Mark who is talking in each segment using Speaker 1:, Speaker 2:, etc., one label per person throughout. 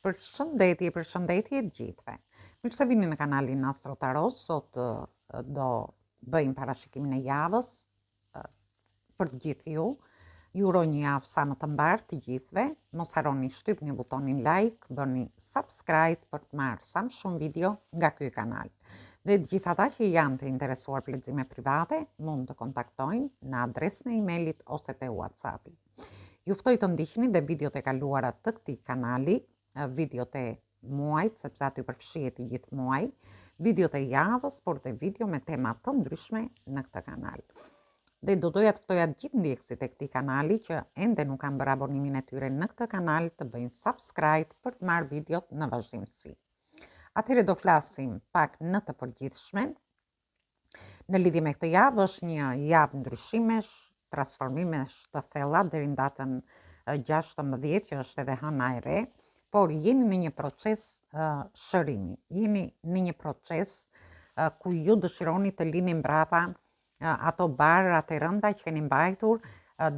Speaker 1: Përshëndetje të gjithëve. Mirë se vini në kanalin Astro Tarot. Sot do bëjmë parashikimin e javës për të gjithë ju. Ju uroj një javë sa më të mbarë të gjithëve. Mos harroni shtypni butonin like, bëni subscribe për të marrë sa më shumë video nga ky kanal. Dhe të gjithë ata që janë të interesuar për lexime private, mund të kontaktojnë në adresën e emailit ose te WhatsAppi. Ju ftoj të ndiqni dhe videot e kaluara të këtij kanali, videot e muajt, sepse aty përfshihet i gjithë muaj, videot e javës, por dhe video me tema të ndryshme në këtë kanal. Dhe do doja të ftoja të gjithë ndjekësit e këtij kanali që ende nuk kanë bërë abonimin e tyre në këtë kanal të bëjnë subscribe për të marrë videot në vazhdimsi. Atëherë do flasim pak në të përgjithshmen. Në lidhje me këtë javë është një javë ndryshimesh, transformimesh të thella deri në datën 16 që është edhe hëna e re, por jeni në një proces shërimi, jeni në një proces ku ju dëshironi të lini mbrapa ato barrat e rënda që keni mbajtur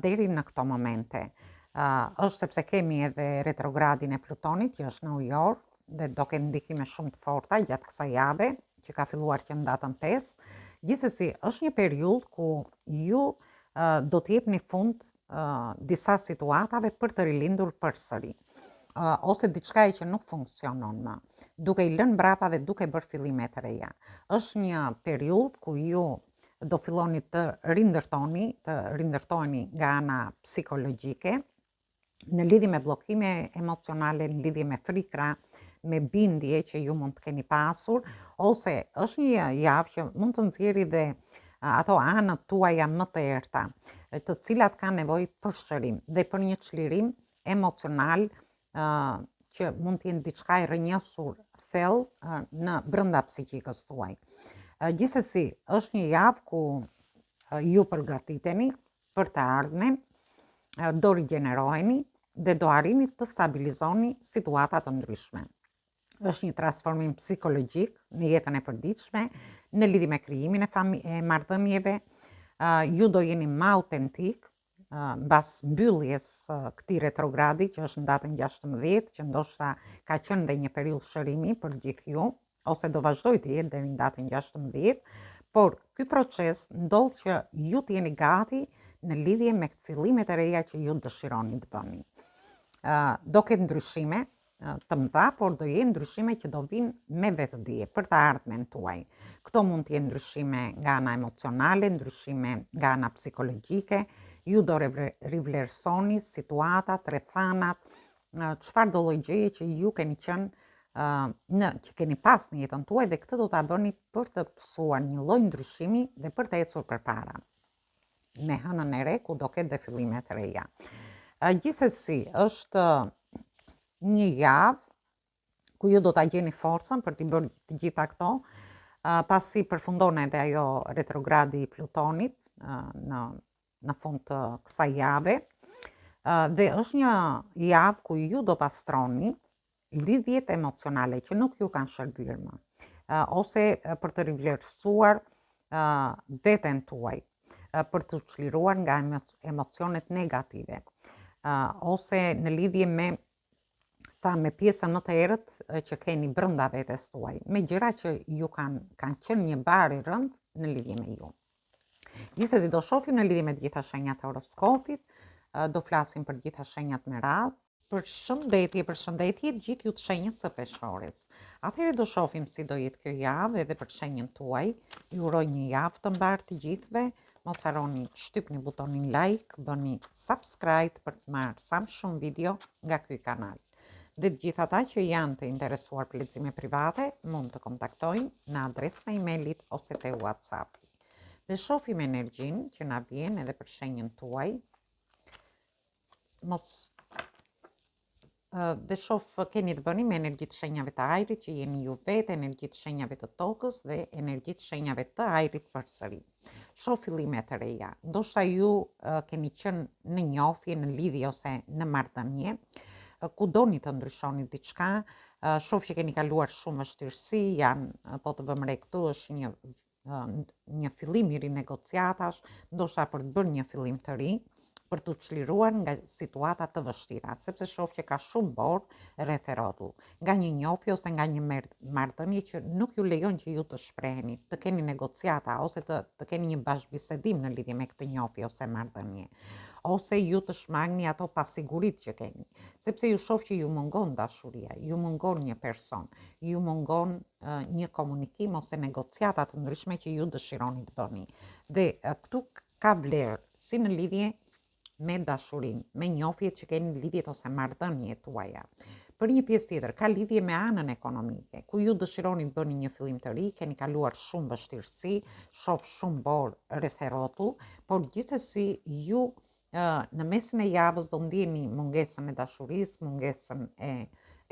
Speaker 1: deri në këto momente. Është sepse kemi edhe retrogradin e Plutonit që është në Ujor dhe do ketë ndikime shumë të forta gjatë kësaj jave që ka filluar që në datën 5. Gjithsesi, është një periudhë ku ju do të jepni fund disa situatave për të rilindur përsëri. Ose diçka që nuk funksionon më, duke i lënë mbrapa dhe duke bërë fillime të reja. Është një periudhë ku ju do filloni të rindërtoheni nga ana psikologjike, në lidhje me bllokime emocionale, në lidhje me frikra, me bindje që ju mund të keni pasur, ose është një javë që mund të nxjerrë dhe ato anët tuaja më të errta, të cilat kanë nevojë për shërim dhe për një çlirim emocional që mund të jenë diçka e rrënjosur thellë në brenda psikikës tuaj. Gjithsesi, është një javë ku ju përgatiteni për të ardhmen, do rigjeneroheni dhe do arrini të stabilizoni situata të ndryshme. Është një transformim psikologjik në jetën e përditshme, në lidhje me krijimin e marrëdhënieve. Ju do jeni më autentik mbas mbylljes këtij retrogradi që është në datën 16, që ndoshta ka qenë dhe një periudhë shërimi për gjithë ju, ose do vazhdoj të jetë deri në datën 16, por ky proces ndodh që ju të jeni gati në lidhje me fillimet e reja që ju dëshironi të bëni. Do ketë ndryshime të mëdha, por do jenë ndryshime që do vinë me vetëdije për të ardhmen tuaj. Këto mund të jenë ndryshime nga ana emocionale, ndryshime nga ana psikologjike, ju do rivlerësoni situatat, rrethanat, çfarë do lloj gjëje që ju keni qenë që keni pas në jetën tuaj dhe këtë do ta bëni për të pësuar një lloj ndryshimi dhe për të ecur përpara. Me hënën e re ku do ketë dhe fillime të reja. Gjithsesi, është një javë ku ju do ta gjeni forcën për t'i bërë të gjitha këto, pasi përfundon edhe ajo retrogradi i Plutonit në fund të kësaj jave, dhe është një javë ku ju do pastroni lidhjet emocionale që nuk ju kanë shërbyer më, ose për të rivlerësuar veten tuaj, për të çliruar nga emocionet negative, ose në lidhje me pjesën më të errët që keni brenda vetes tuaj, me gjëra që ju kanë qenë një barë i rëndë në lidhje me ju. Gjithsesi, do shohim në lidhje me të gjitha shenjat e horoskopit, do flasim për të gjitha shenjat me radhë. Përshëndetje të gjithë ju të shenjës së Peshores. Atëherë do shohim si do jetë kjo javë edhe për shenjën tuaj. Ju uroj një javë të mbarë të gjithëve. Mos harroni shtypni butonin like, bëni subscribe për të marrë sa më shumë video nga ky kanal. Dhe të gjithë ata që janë të interesuar për lexime private, mund të kontaktojnë në adresën e emailit ose te WhatsApp. Dhe shohim energjinë që na vjen edhe për shenjën tuaj. Dhe keni të bëni me energjitë shenjave të ajrit që jeni ju vetë, energjitë shenjave të tokës dhe energjitë shenjave të ajrit përsëri. Shoh fillime të reja. Ndoshta ju keni qenë në njohje, në lidhje ose në marrëdhënie, ku doni të ndryshoni diçka, shoh që keni kaluar shumë vështirësi, janë po të vëmë re këtu është një fillim i rinegociatash, ndoshta për të bërë një fillim të ri, për të çliruar nga situata të vështira, sepse shoh që ka shumë borë rreth e rrotull, nga një njohje ose nga një marrëdhënie që nuk ju lejon që ju të shpreheni, të keni negociata ose të keni një bashkëbisedim në lidhje me këtë njohje ose marrëdhënie, ose ju të shmangni ato pasigurit që keni, sepse ju shoh që ju mungon dashuria, ju mungon një person, ju mungon një komunikim ose negociata të ndryshme që ju dëshironi të bëni. Dhe këtu ka vlerë si në lidhje me dashurin, me njohjet që keni lidhjet ose marrëdhëniet tuaja. Për një pjesë tjetër, ka lidhje me anën ekonomike, ku ju dëshironi të bëni një fillim të ri, keni kaluar shumë vështirësi, shoh shumë borë rreth e rrotull, por gjithsesi ju në mesin e javës do ndjeni mungesën e dashurisë, mungesën e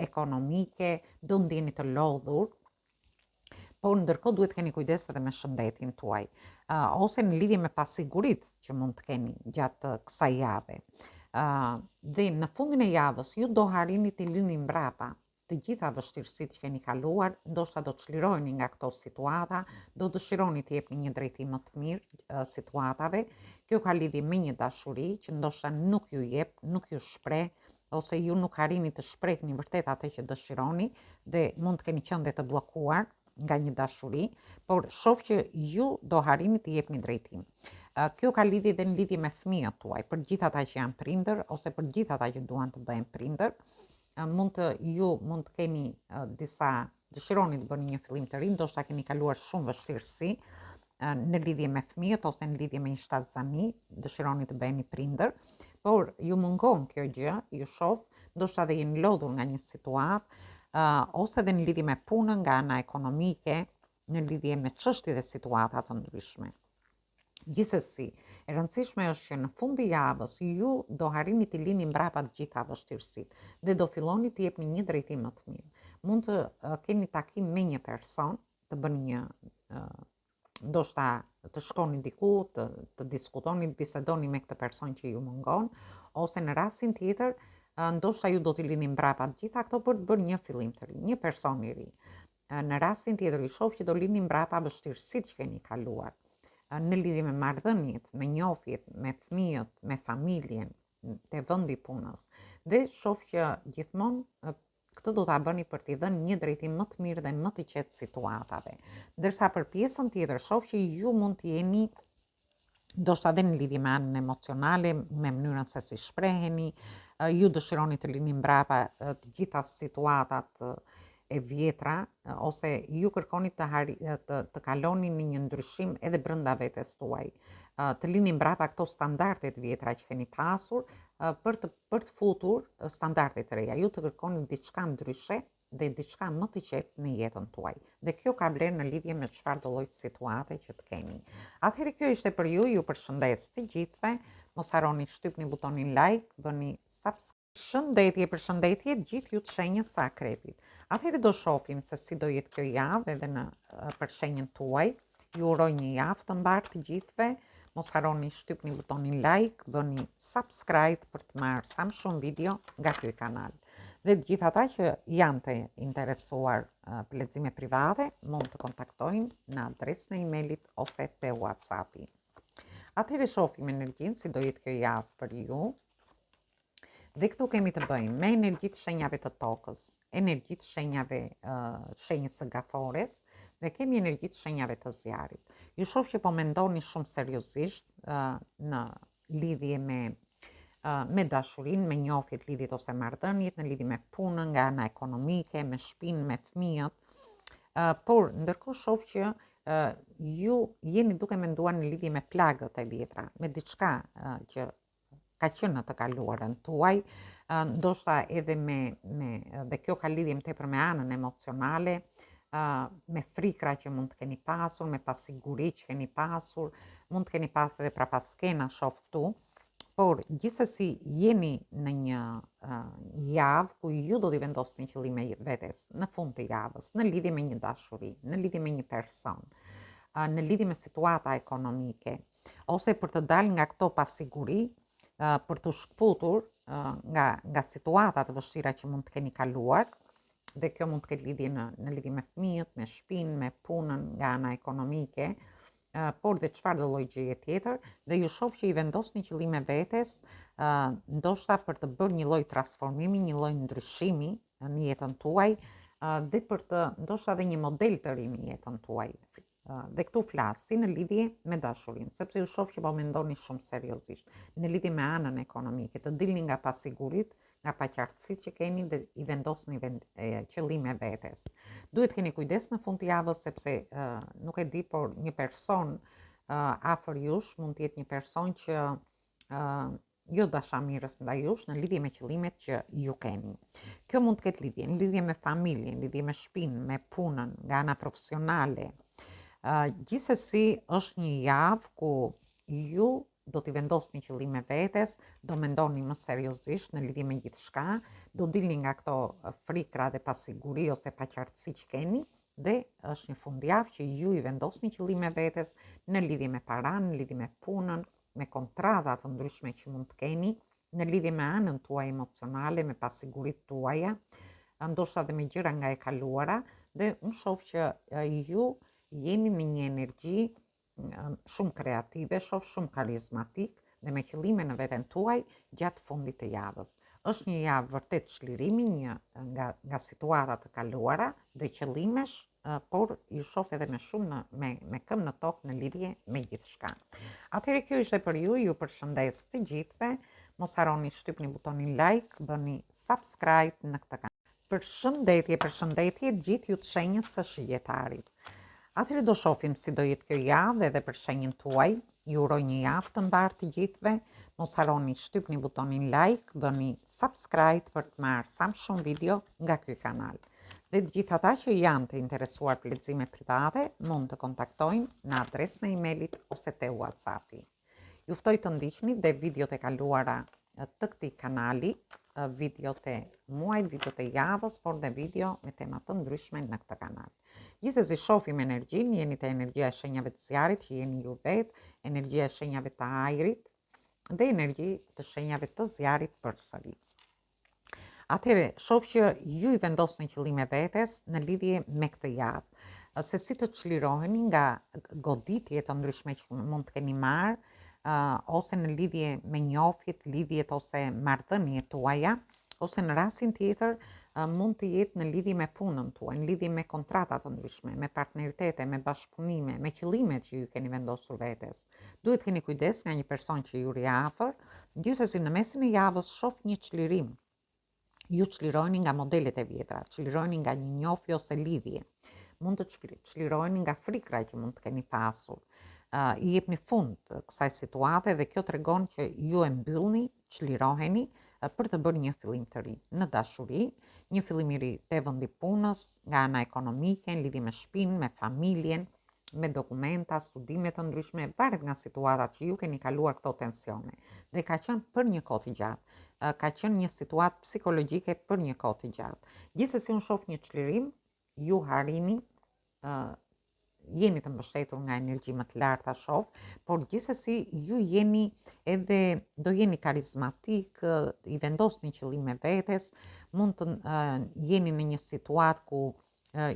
Speaker 1: ekonomike, do ndjeni të lodhur, por ndërkohë duhet keni kujdes edhe me shëndetin tuaj, ose në lidhje me pasigurit që mund të keni gjatë kësaj jave. Dhe në fundin e javës ju do harini të lini mbrapa të gjitha vështirësitë që keni kaluar, ndoshta do çliroheni nga këto situata, do dëshironi të jepni një drejtim më të mirë situatave. Kjo ka lidhje me një dashuri që ndoshta nuk ju jep, nuk ju shpreh, ose ju nuk harini të shprehni vërtet atë që dëshironi dhe mund të keni qenë të bllokuar nga një dashuri, por shoh që ju do harini të jepni drejtim. Kjo ka lidhje dhe në lidhje me fëmijët tuaj, për gjithë ata që janë prindër ose për gjithë ata që duan të bëhen prindër, mund të keni disa dëshironi të bëni një fillim të ri, ndoshta keni kaluar shumë vështirësi në lidhje me fëmijët ose në lidhje me një shtatzani, dëshironi të bëheni prindër, por ju mungon kjo gjë, ju shoh, ndoshta dhe jeni lodhur nga një situatë, ose dhe në lidhje me punën nga ana ekonomike, në lidhje me çështje dhe situata të ndryshme. Gjithsesi, e rëndësishme është që në fund të javës ju do harini të lini mbrapa të gjitha vështirësitë dhe do filloni të jepni një drejtim më të mirë. Mund të keni takim me një person, të bëni një ndoshta të shkoni diku, të diskutoni, të bisedoni me këtë person që ju mungon, ose në rastin tjetër ndoshta ju do t'i lini mbrapa të gjitha këto për të bërë një fillim të ri, një person i ri. Në rastin tjetër i shoh që do lini mbrapa vështirësitë që keni kaluar në lidhje me marrëdhëniet, me njohjet, me fëmijët, me familjen, te vendi punës. Dhe shoh që gjithmonë këtë do ta bëni për t'i dhënë një drejtim më të mirë dhe më të qetë situatave. Ndërsa për pjesën tjetër shoh që ju mund të jeni ndoshta edhe në lidhje me anën emocionale, me mënyrën se si shpreheni, ju dëshironi të lini mbrapa të gjitha situatat e vjetra, ose ju kërkoni të kaloni në një ndryshim edhe brenda vetes tuaj, të lini mbrapa këto standardet vjetra që keni pasur, për të futur standardet të reja. Ju të kërkoni diçka ndryshe dhe diçka më të qetë në jetën tuaj. Dhe kjo ka vlerë në lidhje me çfarëdo lloj situate që të keni. Atëherë kjo ishte për ju, ju përshëndes të gjithëve. Mos harroni shtypni butonin like, bëni subscribe. Përshëndetje gjithë ju të shenjës së Akrepit. Atëherë do shohim se si do jetë kjo javë edhe në për shenjën tuaj. Ju uroj një javë të mbarë të gjithëve. Mos harroni shtypni butonin like, bëni subscribe për të marrë sa më shumë video nga ky kanal. Dhe të gjithë ata që janë të interesuar për lexime private, mund të kontaktojnë në adresën e emailit ose te WhatsAppi. Atëherë shohim energjinë si do jetë kjo javë për ju. Dhe këtu kemi të bëjmë me energjitë shenjave të tokës, energjitë shenjës së gafores dhe kemi energjitë shenjave të zjarit. Ju shoh që po mendoni shumë seriozisht në lidhje me dashurinë, me njohjet, lidhjet ose marrëdhëniet, në lidhje me punën nga ana ekonomike, me shtëpinë, me fëmijët. Por ndërkohë shoh që ju jeni duke menduar në lidhje me plagët e vjetra, me diçka që ka qenë në të kaluarën tuaj, ndoshta edhe dhe kjo ka lidhje më tepër me anën emocionale, me frikra që mund të keni pasur, me pasiguri që keni pasur, mund të keni pasur edhe prapaskena shoh këtu, por gjithsesi jeni në një javë ku ju do t'i vendosni qëllime vetes në fund të javës, në lidhje me një dashuri, në lidhje me një person, në lidhje me situata ekonomike, ose për të dalë nga këto pasiguri, për të shkputur nga situata të vështira që mund të keni kaluar, dhe kjo mund të ketë lidhje në lidhje me fëmijët, me shtëpinë, me punën nga ana ekonomike, por dhe çfarë do lloj gjëje tjetër, dhe ju shoh që i vendosni qëllime vetes, ndoshta për të bërë një lloj transformimi, një lloj ndryshimi në jetën tuaj, dhe për të ndoshta edhe një model të ri në jetën tuaj. Dhe këtu flas si në lidhje me dashurinë, sepse ju shoh që po mendoni shumë seriozisht në lidhje me anën ekonomike, të dilni nga pasigurit, nga paqartësitë që keni dhe i vendosni qëllime vetes. Duhet keni kujdes në fund të javës, sepse nuk e di, por një person afër jush mund të jetë një person që jo dashamirës ndaj jush në lidhje me qëllimet që ju keni. Kjo mund të ketë lidhje, në lidhje me familjen, lidhje me shtëpinë, me punën, nga ana profesionale. Gjithsesi është një javë ku ju do t'i vendosni qëllime vetes, do mendoni më seriozisht në lidhje me gjithçka, do dilni nga këto frikra dhe pasiguri ose paqartësi që keni, dhe është një fundjavë që ju i vendosni qëllime vetes në lidhje me paranë, në lidhje me punën, me kontrata të ndryshme që mund të keni, në lidhje me anën tuaj emocionale, me pasiguritë tuaja, ndoshta edhe me gjëra nga e kaluara, dhe unë shoh që ju jeni me një energji shumë kreative, shoh shumë karizmatik dhe me qëllime në veten tuaj gjatë fundit të javës. Është një javë vërtet çlirimi nga situata të kaluara dhe qëllimesh, por ju shoh edhe me shumë me këmbë në tokë në lidhje me gjithçka. Atëherë kjo ishte për ju përshëndes të gjithëve. Mos harroni shtypni butonin like, bëni subscribe në këtë kanal. Përshëndetje gjithë ju të shenjës së shijetarit. Atëherë do shohim si do jetë kjo javë edhe për shenjën tuaj. Ju uroj një javë të mbarë të gjithëve. Mos harroni shtypni butonin like, bëni subscribe për të marrë sa më shumë video nga ky kanal. Dhe të gjithë ata që janë të interesuar për lexime private, mund të kontaktojnë në adresën e emailit ose te WhatsAppi. Ju ftoj të ndiqni dhe videot e kaluara të këtij kanali, videot e muajit, videot e javës, por dhe video me tema të ndryshme në këtë kanal. Gjithsesi shohim energjinë, jeni te energjia e shenjave të zjarit që jeni ju vetë, energjia e shenjave të ajrit dhe energji të shenjave të zjarit përsëri. Atëherë, shoh që ju i vendosni qëllime vetes në lidhje me këtë javë, se si të çliroheni nga goditje të ndryshme që mund të keni marrë, ose në lidhje me njofjet, lidhjet ose marrëdhëniet tuaja, ose në rastin tjetër mund të jetë në lidhje me punën tuaj, në lidhje me kontrata të ndryshme, me partneritete, me bashkëpunime, me qëllimet që ju keni vendosur vetes. Duhet keni kujdes nga një person që ju ri afër. Gjithsesi në mesin e javës shoh një çlirim. Ju çliroheni nga modelet e vjetra, çliroheni nga një njofje ose lidhje. Mund të çliroheni nga frikra që mund të keni pasur. I jepni fund kësaj situate dhe kjo tregon që ju e mbyllni, çliroheni për të bërë një fillim të ri në dashuri, një fillim i ri te vendi punës, nga ana ekonomike, në lidhje me shtëpinë, me familjen, me dokumenta, studime të ndryshme, varet nga situatat që ju keni kaluar këto tensione. Dhe ka qenë për një kohë të gjatë, ka qenë një situatë psikologjike për një kohë të gjatë. Gjithsesi unë shoh një çlirim, ju harrini, jeni të mbështetur nga energji më të larta shoh, por gjithsesi ju do jeni karizmatik, i vendosni qëllime vetes, mund të jeni në një situatë ku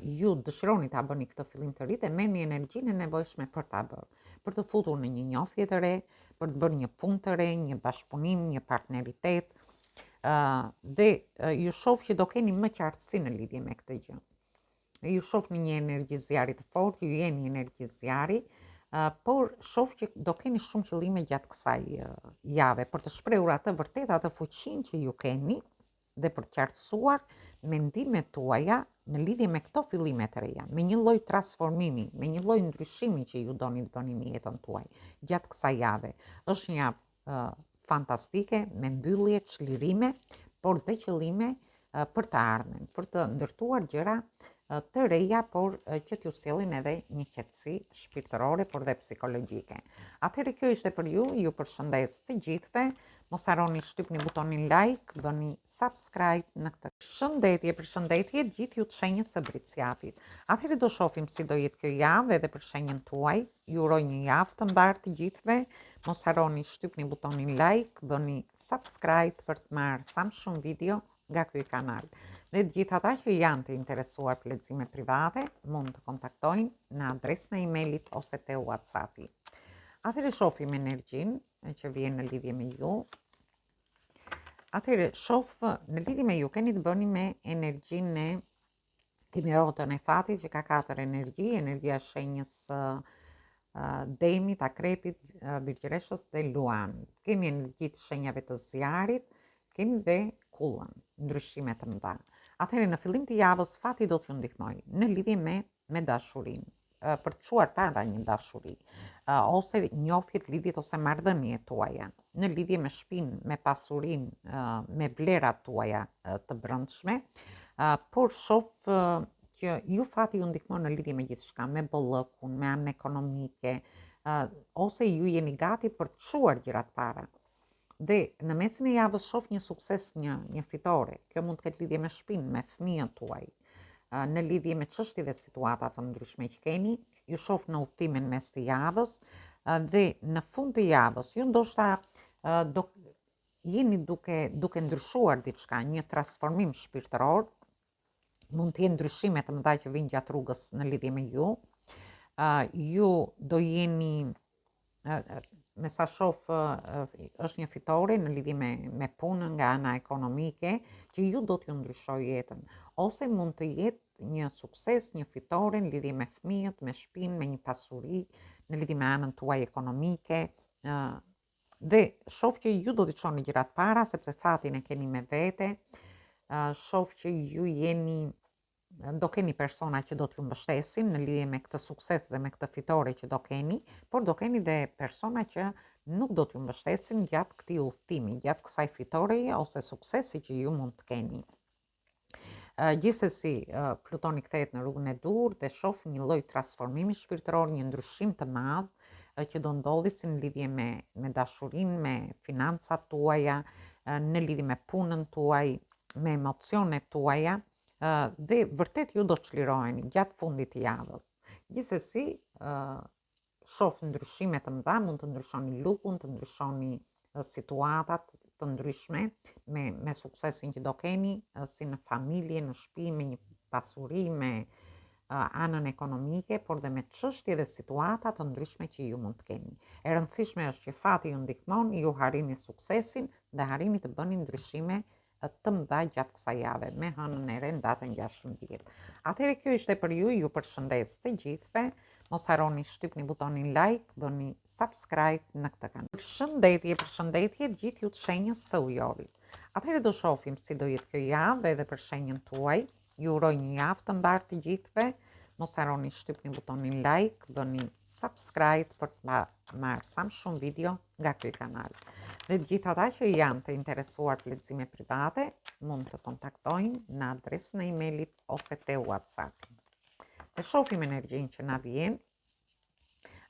Speaker 1: ju dëshironi ta bëni këtë fillim të ri dhe merrni energjinë e nevojshme për ta bërë, për të futur në një njofje të re, për të bërë një punë të re, një bashkëpunim, një partneritet, dhe ju shoh që do keni më qartësi në lidhje me këtë gjë. Ju shoh në një energji zjari të fortë, ju jeni energji zjari, por shoh që do keni shumë qëllime gjatë kësaj jave për të shprehur atë vërtet atë fuqinë që ju keni dhe për të qartësuar mendimet tuaja në lidhje me këto fillime të reja, me një lloj transformimi, me një lloj ndryshimi që ju doni të bëni në jetën tuaj gjatë kësaj jave. Është një javë fantastike me mbyllje, çlirime, por dhe qëllime për të ardhmen, për të ndërtuar gjëra të reja, por që t'ju sjellin edhe një qetësi shpirtërore, por dhe psikologjike. Atëherë kjo ishte për ju përshëndes të gjithëve. Mos harroni shtypni butonin like, bëni subscribe në këtë. Përshëndetje gjithë ju të shenjës së Briciapit. Atëherë do shohim si do jetë kjo javë edhe për shenjën tuaj. Ju uroj një javë të mbarë të gjithëve. Mos harroni shtypni butonin like, bëni subscribe për të marrë sa më shumë video nga ky kanal. Dhe të gjithë ata që janë të interesuar për lexime private, mund të kontaktojnë në adresën e emailit ose te WhatsAppi. Atëherë shohim energjinë që vjen në lidhje me ju. Atëherë shoh në lidhje me ju keni të bëni me energjinë e kemi rotën e fatit që ka 4 energji, energjia shenjës Demit, Akrepit, Birgjëreshës dhe Luanit. Kemi energjitë shenjave të zjarit, kemi dhe kullën, ndryshime të mëdha. Atëherë në fillim të javës fati do t'ju ndihmojë në lidhje me dashurinë, për të çuar para një dashuri, ose njohjet, lidhjet ose marrëdhëniet tuaja, në lidhje me shtëpinë, me pasurinë, me vlerat tuaja të brendshme, por shoh që ju fati ju ndihmon në lidhje me gjithçka, me bollëkun, me anën ekonomike, ose ju jeni gati për të çuar gjërat para. Dhe në mesin e javës shoh një sukses, një fitore. Kjo mund të ketë lidhje me shtëpinë, me fëmijët tuaj, në lidhje me çështje dhe situata të ndryshme që keni, ju shoh në udhtimin mes të javës, dhe në fund të javës ju ndoshta do jeni duke ndryshuar diçka, një transformim shpirtëror, mund të jenë ndryshime të mëdha që vijnë gjatë rrugës në lidhje me ju. Ju do jeni me sa shoh është një fitore në lidhje me punën nga ana ekonomike që ju do t'ju ndryshoj jetën, ose mund të jetë një sukses, një fitore në lidhje me fëmijët, me shtëpinë, me një pasuri, në lidhje me anën tuaj ekonomike, dhe shoh që ju do t'i çoni gjërat para sepse fatin e keni me vete. Shoh që ju do keni persona që do t'ju mbështesin në lidhje me këtë sukses dhe me këtë fitore që do keni, por do keni dhe persona që nuk do t'ju mbështesin gjatë këtij udhëtimi, gjatë kësaj fitoreje ose suksesi që ju mund të keni. Gjithsesi, Plutoni kthehet në rrugën e dur dhe shoh një lloj transformimi shpirtëror, një ndryshim të madh që do ndodhi si në lidhje me dashurinë, me financat tuaja, në lidhje me punën tuaj, me emocionet tuaja, dhe vërtet ju do çliroheni gjatë fundit të javës. Gjithsesi, shoh ndryshime të mëdha, mund të ndryshoni lukun, të ndryshoni situatat të ndryshme me suksesin që do keni, si në familje, në shtëpi, me një pasuri, me anën ekonomike, por dhe me çështje dhe situata të ndryshme që ju mund të keni. E rëndësishme është që fati ju ndihmon, ju harrini suksesin dhe harrini të bëni ndryshime të mëdha gjatë kësaj jave, me hënën e re në datën 16. Atëherë kjo ishte për ju përshëndes të gjithëve. Mos harroni shtypni butonin like, bëni subscribe në këtë kanal. Përshëndetje gjithë ju të shenjës së Ujorit. Atëherë do shohim si do jetë kjo javë edhe për shenjën tuaj. Ju uroj një javë të mbarë të gjithëve. Mos harroni shtypni butonin like, bëni subscribe për të marrë sa më shumë video nga ky kanal. Dhe të gjithë ata që janë të interesuar për lexime private, mund të kontaktojnë në adresën e emailit ose te WhatsApp. Dhe shohim energjinë që na vjen.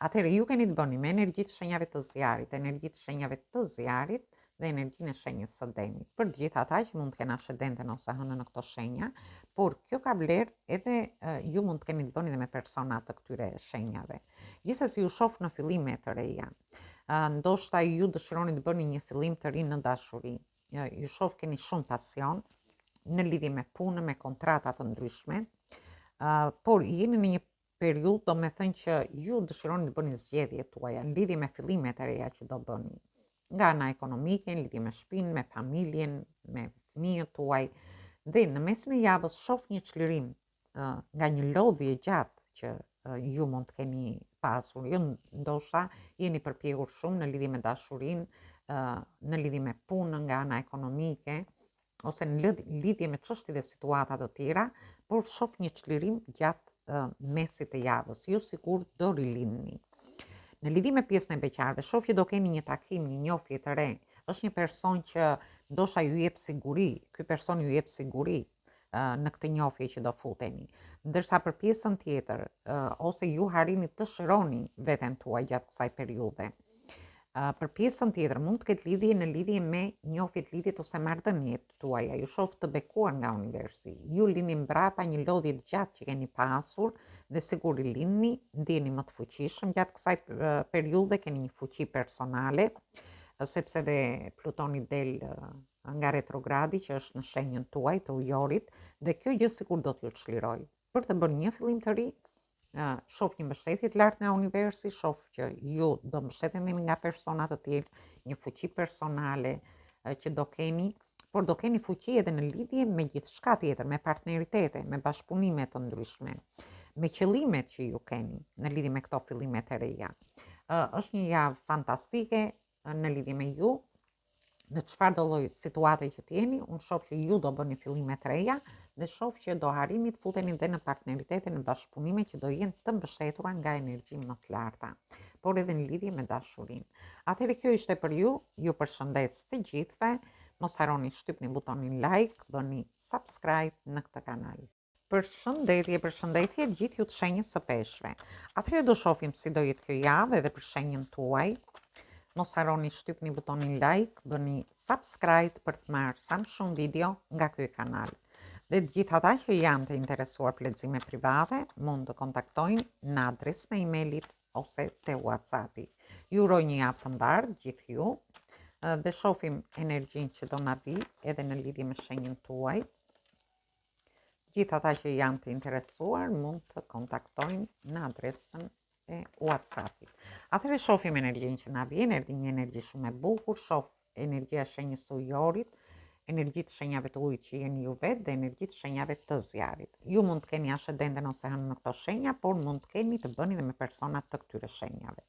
Speaker 1: Atëherë ju keni të bëni me energjitë shenjave të zjarit, energjitë shenjave të zjarit dhe energjinë e shenjës së Demit. Për të gjithë ata që mund të kenë ascendenten ose hënën në këto shenja, por kjo ka vlerë edhe ju mund të keni të bëni dhe me persona të këtyre shenjave. Gjithsesi ju shoh në fillime të reja. Ndoshta ju dëshironi të bëni një fillim të ri në dashuri. Ju shoh keni shumë pasion në lidhje me punën, me kontrata të ndryshme, por jeni në një periudhë, do me thënë që ju dëshironi të bëni zgjedhjet tuaja në lidhje me fillimet e reja që do bëni. Nga ana ekonomike, në lidhje me shtëpinë, me familjen, me fëmijët tuaj, dhe në mesin e javës shoh një çlirim nga një lodhje gjatë që ju mund të keni pasur. Ju ndoshta jeni përpjekur shumë në lidhje me dashurinë, në lidhje me punën nga ana ekonomike, ose në lidhje me çështje dhe situata të tjera, por shoh një çlirim gjatë mesit të javës. Ju sikur do rilindni. Në lidhje me pjesën e beqarëve, shoh që do keni një takim, një njohje të re. Është një person që ndoshta ju jep siguri, ky person ju jep siguri në këtë njohje që do futeni. Ndërsa për pjesën tjetër, ose ju harrini të shëroni veten tuaj gjatë kësaj periudhe. Për pjesën tjetër mund të ketë lidhje në lidhje me njohjet, lidhjet ose marrëdhëniet tuaja. Ju shoh të bekuar nga universi. Ju lini mbrapa një lodhje të gjatë që keni pasur dhe sigur i lini, ndjeni më të fuqishëm gjatë kësaj periudhe, keni një fuqi personale, sepse dhe Plutoni del nga retrogradi që është në shenjën tuaj të ujorit, dhe kjo gjë sikur do t'ju çliroj. Për të bërë një fillim të ri, shoh një mbështetje të lartë nga universi, shoh që ju do mbështeteni nga persona të tjerë, një fuqi personale që do keni, por do keni fuqi edhe në lidhje me gjithçka tjetër, me partneritete, me bashkëpunime të ndryshme, me qëllimet që ju keni në lidhje me këto fillimet e reja. Është një javë fantastike në lidhje me ju, në çfarë do lloj situate që t'jeni, unë shoh që ju do bëni fillime të reja dhe shoh që do harrini të futeni dhe në partneritete, në bashkëpunime që do jenë të mbështetura nga energji më të larta, por edhe në lidhje me dashurinë. Atëherë kjo ishte për ju përshëndes të gjithëve, mos harroni shtypni butonin like, bëni subscribe në këtë kanal. Përshëndetje gjithë ju të shenjës së peshqve. Atëherë do shohim si do jetë kjo javë edhe për shenjën tuaj. Mos harroni shtypni butonin like, bëni subscribe për të marrë sa më shumë video nga ky kanal. Dhe të gjithë ata që janë të interesuar për lexime private, mund të kontaktojnë në adresën e emailit ose te WhatsAppi. Ju uroj një javë të mbarë gjithë ju dhe shohim energjinë që do na vi edhe në lidhje me shenjën tuaj. Gjithë ata që janë të interesuar mund të kontaktojnë në adresën e WhatsAppit. Atëherë shohim energjinë që na vjen, një energji shumë e bukur, shoh energjia shenjës së ujorit, energji të shenjave të ujit që jeni ju vetë dhe energji të shenjave të zjarit. Ju mund të keni ascendenten ose hënë në këto shenja, por mund të keni të bëni dhe me persona të këtyre shenjave.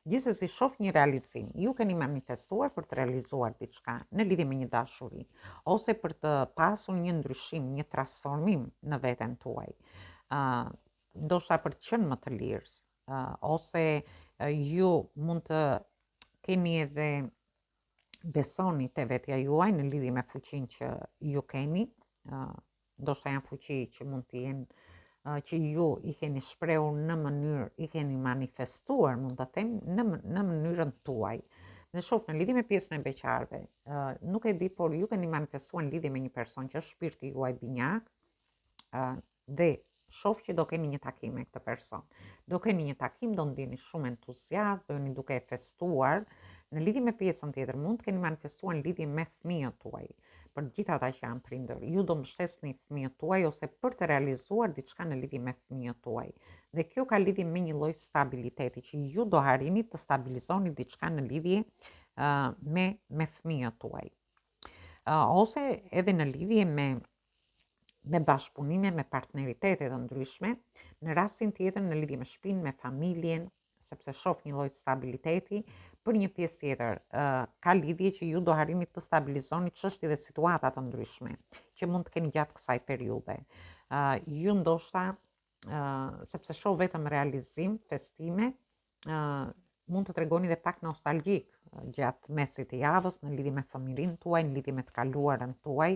Speaker 1: Gjithsesi shoh një realizim. Ju keni manifestuar për të realizuar diçka në lidhje me një dashuri, ose për të pasur një ndryshim, një transformim në veten tuaj. Ndoshta për të qenë më të lirë, ose ju mund të keni edhe besoni te vetja juaj në lidhje me fuqinë që ju keni, ndoshta janë fuqi që mund të jenë që ju i keni shprehur në mënyrë, i keni manifestuar, mund të them, në mënyrën tuaj. Dhe shoh në lidhje me pjesën e beqarëve, nuk e di, por ju keni manifestuar në lidhje me një person që është shpirti juaj binjak, dhe shoh që do keni një takim me këtë person. Do keni një takim, do ndjeni shumë entuziazm, do jeni duke e festuar. Në lidhje me pjesën tjetër, mund të keni manifestuar në lidhje me fëmijët tuaj. Për gjithë ata që janë prindër, ju do mbështesni fëmijët tuaj ose për të realizuar diçka në lidhje me fëmijët tuaj. Dhe kjo ka lidhje me një lloj stabiliteti që ju do harrini të stabilizoni diçka në lidhje me fëmijët tuaj. Ose edhe në lidhje me bashkëpunime, me partneritete të ndryshme, në rastin tjetër në lidhje me shtëpinë, me familjen, sepse shoh një lloj stabiliteti. Për një pjesë tjetër, ka lidhje që ju do harrini të stabilizoni çështje dhe situata të ndryshme që mund të keni gjatë kësaj periudhe. Ju ndoshta, sepse shoh vetëm realizim, festime, mund të tregoni dhe pak nostalgjik gjatë mesit të javës në lidhje me familjen tuaj, në lidhje me të kaluarën tuaj.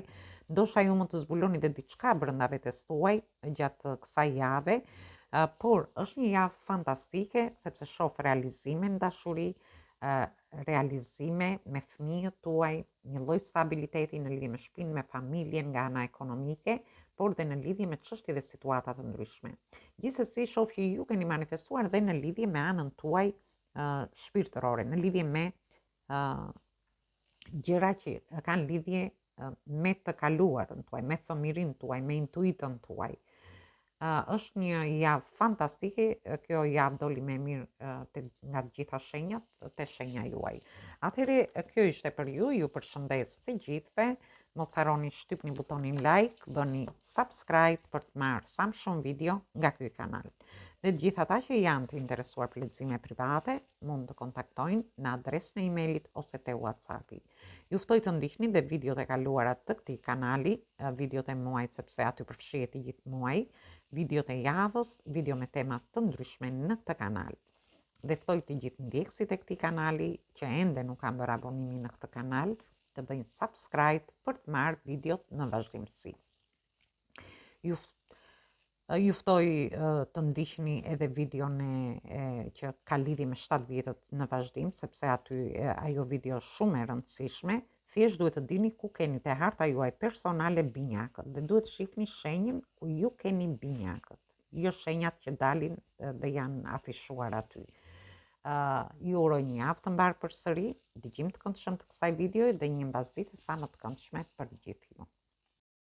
Speaker 1: Ndoshta ju mund të zbuloni dhe diçka brenda vetes tuaj gjatë kësaj jave, por është një javë fantastike sepse shoh realizime në dashuri, realizime me fëmijët tuaj, një lloj stabiliteti në lidhje me shtëpinë, me familjen nga ana ekonomike, por dhe në lidhje me çështje dhe situata të ndryshme. Gjithsesi shoh që ju keni manifestuar dhe në lidhje me anën tuaj shpirtërore, në lidhje me gjëra që kanë lidhje me të kaluarën tuaj, me fëmirinë tuaj, me intuitën tuaj. Është një javë fantastike, kjo javë doli me mirë nga të gjitha shenjat, te shenja juaj. Atëherë kjo ishte për ju përshëndes të gjithëve, mos harroni shtypni butonin like, bëni subscribe për të marrë sa më shumë video nga ky kanal. Dhe të gjithë ata që janë të interesuar për lexime private, mund të kontaktojnë në adresën e emailit ose te WhatsAppi. Ju ftoj të ndiqni dhe videot e kaluara të këtij kanali, videot e muajit sepse aty përfshihet i gjithë muaji, videot e javës, video me tema të ndryshme në këtë kanal. Dhe ftoj të gjithë ndjekësit e këtij kanali që ende nuk kanë bërë abonimin në këtë kanal, të bëjnë subscribe për të marrë videot në vazhdimsi. Ju ftoj të ndiqni edhe videon që ka lidhje me 7 vjetët në vazhdim, sepse aty ajo video shumë e rëndësishme. Thjesht duhet të dini ku keni te harta juaj personale binjakët dhe duhet shihni shenjën ku ju keni binjakët, jo shenjat që dalin dhe janë afishuar aty. Ju uroj një javë të mbarë përsëri, dëgjim të këndshëm të kësaj videoje dhe një mbasdite sa më të këndshme për gjithë ju.